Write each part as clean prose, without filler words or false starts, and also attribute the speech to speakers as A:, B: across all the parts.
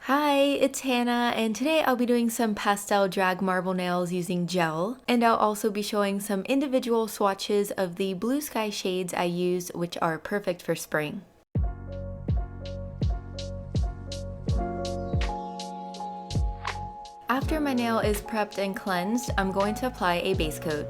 A: Hi, it's Hannah, and today I'll be doing some pastel drag marble nails using gel, and I'll also be showing some individual swatches of the Blue Sky shades I use, which are perfect for spring. After my nail is prepped and cleansed, I'm going to apply a base coat.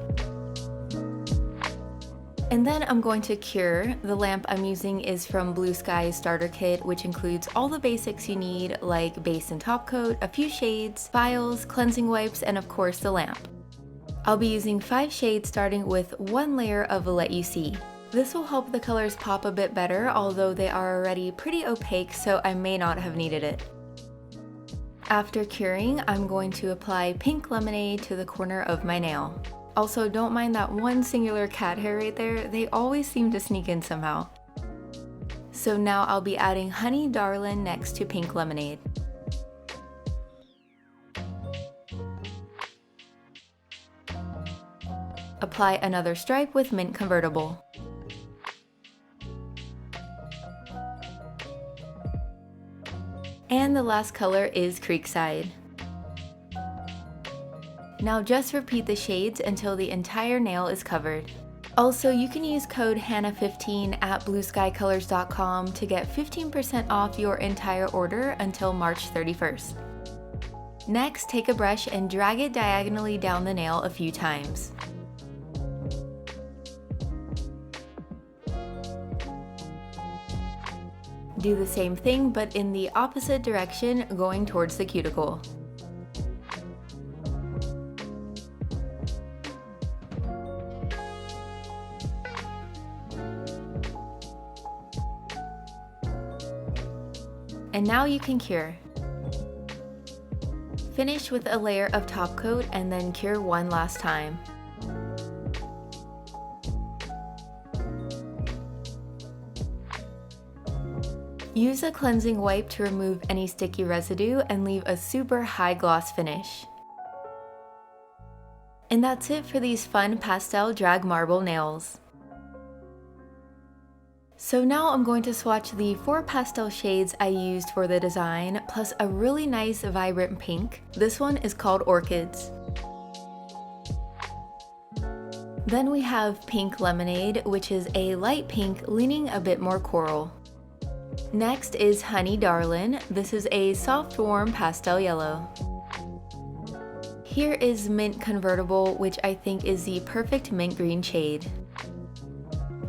A: And then I'm going to cure. The lamp I'm using is from Blue Sky starter kit, which includes all the basics you need like base and top coat, a few shades, files, cleansing wipes, and of course the lamp. I'll be using 5 shades starting with 1 layer of Let You See. This will help the colors pop a bit better, although they are already pretty opaque, so I may not have needed it. After curing, I'm going to apply pink lemonade to the corner of my nail. Also, don't mind that one singular cat hair right there, they always seem to sneak in somehow. So now I'll be adding Honey Darlin' next to pink lemonade. Apply another stripe with mint convertible. And the last color is Creekside. Now just repeat the shades until the entire nail is covered. Also, you can use code HANNAH15 at blueskycolors.com to get 15% off your entire order until March 31st. Next, take a brush and drag it diagonally down the nail a few times. Do the same thing but in the opposite direction, going towards the cuticle. And now you can cure. Finish with a layer of top coat and then cure one last time. Use a cleansing wipe to remove any sticky residue and leave a super high gloss finish. And that's it for these fun pastel drag marble nails. So now I'm going to swatch the 4 pastel shades I used for the design, plus a really nice vibrant pink. This one is called Orchids. Then we have Pink Lemonade, which is a light pink leaning a bit more coral. Next is Honey Darlin'. This is a soft warm pastel yellow. Here is Mint Convertible, which I think is the perfect mint green shade.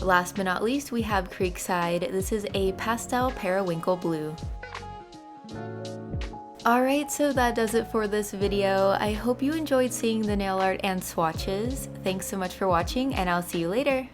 A: Last but not least, we have Creekside. This is a pastel periwinkle blue. Alright, so that does it for this video. I hope you enjoyed seeing the nail art and swatches. Thanks so much for watching, and I'll see you later!